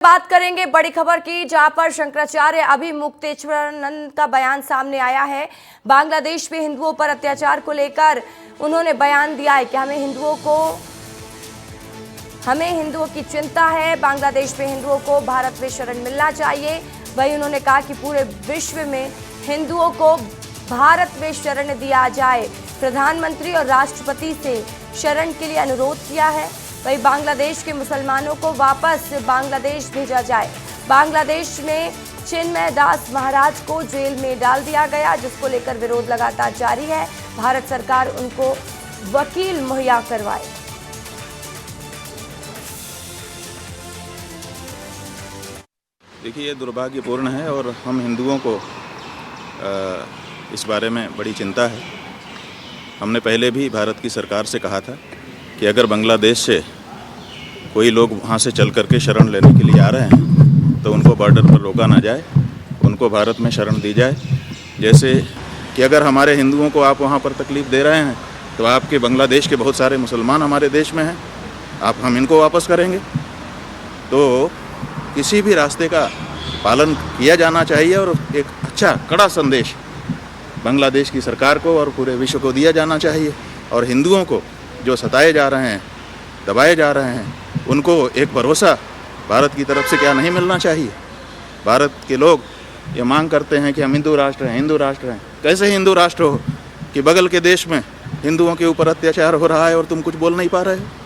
बात करेंगे बड़ी खबर की, जहां पर शंकराचार्य अभिमुक्तेश्वरानंद का बयान सामने आया है। बांग्लादेश में हिंदुओं पर अत्याचार को लेकर उन्होंने बयान दिया है कि हमें हिंदुओं की चिंता है। बांग्लादेश में हिंदुओं को भारत में शरण मिलना चाहिए। वहीं उन्होंने कहा कि पूरे विश्व में हिंदुओं को भारत में शरण दिया जाए। प्रधानमंत्री और राष्ट्रपति से शरण के लिए अनुरोध किया है। वहीं बांग्लादेश के मुसलमानों को वापस बांग्लादेश भेजा जाए। बांग्लादेश में चिन्मय दास महाराज को जेल में डाल दिया गया, जिसको लेकर विरोध लगातार जारी है। भारत सरकार उनको वकील मुहैया करवाए। देखिए, ये दुर्भाग्यपूर्ण है और हम हिंदुओं को इस बारे में बड़ी चिंता है। हमने पहले भी भारत की सरकार से कहा था कि अगर बांग्लादेश से कोई लोग वहाँ से चल करके शरण लेने के लिए आ रहे हैं तो उनको बॉर्डर पर रोका ना जाए, उनको भारत में शरण दी जाए। जैसे कि अगर हमारे हिंदुओं को आप वहाँ पर तकलीफ़ दे रहे हैं तो आपके बांग्लादेश के बहुत सारे मुसलमान हमारे देश में हैं, हम इनको वापस करेंगे। तो किसी भी रास्ते का पालन किया जाना चाहिए और एक अच्छा कड़ा संदेश बांग्लादेश की सरकार को और पूरे विश्व को दिया जाना चाहिए। और हिंदुओं को जो सताए जा रहे हैं, दबाए जा रहे हैं, उनको एक भरोसा भारत की तरफ से क्या नहीं मिलना चाहिए। भारत के लोग ये मांग करते हैं कि हम हिंदू राष्ट्र हैं, हिंदू राष्ट्र हैं। कैसे हिंदू राष्ट्र हो कि बगल के देश में हिंदुओं के ऊपर अत्याचार हो रहा है और तुम कुछ बोल नहीं पा रहे हो।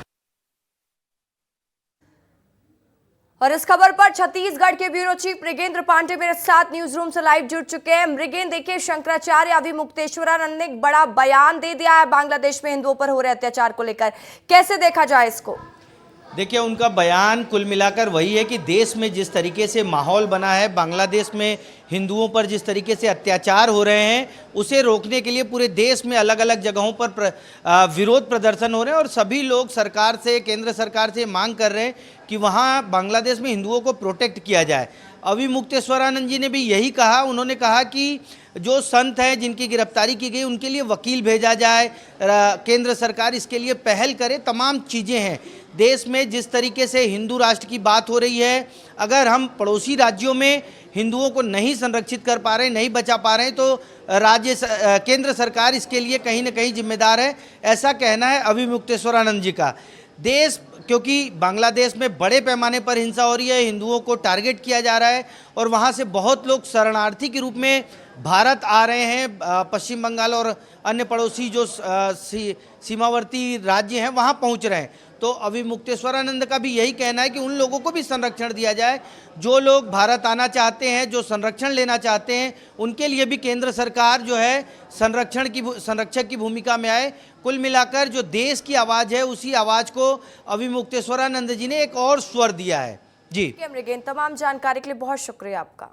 और इस खबर पर छत्तीसगढ़ के ब्यूरो चीफ मृगेंद्र पांडे मेरे साथ न्यूज रूम से लाइव जुड़ चुके हैं। मृगेंद्र, देखिए, शंकराचार्य अभिमुक्तेश्वरानंद ने एक बड़ा बयान दे दिया है बांग्लादेश में हिंदुओं पर हो रहे अत्याचार को लेकर। कैसे देखा जाए इसको? देखिए, उनका बयान कुल मिलाकर वही है कि देश में जिस तरीके से माहौल बना है, बांग्लादेश में हिंदुओं पर जिस तरीके से अत्याचार हो रहे हैं, उसे रोकने के लिए पूरे देश में अलग अलग जगहों पर विरोध प्रदर्शन हो रहे हैं। और सभी लोग सरकार से, केंद्र सरकार से मांग कर रहे हैं कि वहाँ बांग्लादेश में हिंदुओं को प्रोटेक्ट किया जाए। अभिमुक्तेश्वरानंद जी ने भी यही कहा। उन्होंने कहा कि जो संत हैं जिनकी गिरफ्तारी की गई, उनके लिए वकील भेजा जाए, केंद्र सरकार इसके लिए पहल करे। तमाम चीज़ें हैं। देश में जिस तरीके से हिंदू राष्ट्र की बात हो रही है, अगर हम पड़ोसी राज्यों में हिंदुओं को नहीं संरक्षित कर पा रहे हैं, नहीं बचा पा रहे हैं, तो केंद्र सरकार इसके लिए कहीं ना कहीं जिम्मेदार है, ऐसा कहना है अभिमुक्तेश्वरानंद जी का। क्योंकि बांग्लादेश में बड़े पैमाने पर हिंसा हो रही है, हिंदुओं को टारगेट किया जा रहा है और वहाँ से बहुत लोग शरणार्थी के रूप में भारत आ रहे हैं। पश्चिम बंगाल और अन्य पड़ोसी जो सीमावर्ती राज्य हैं वहाँ पहुँच रहे हैं। तो अभिमुक्तेश्वरानंद का भी यही कहना है कि उन लोगों को भी संरक्षण दिया जाए जो लोग भारत आना चाहते हैं, जो संरक्षण लेना चाहते हैं। उनके लिए भी केंद्र सरकार जो है संरक्षक की भूमिका में आए। कुल मिलाकर जो देश की आवाज़ है, उसी आवाज़ को अभिमुक्तेश्वरानंद जी ने एक और स्वर दिया है। जी, मृगेंद्र, तमाम जानकारी के लिए बहुत शुक्रिया आपका।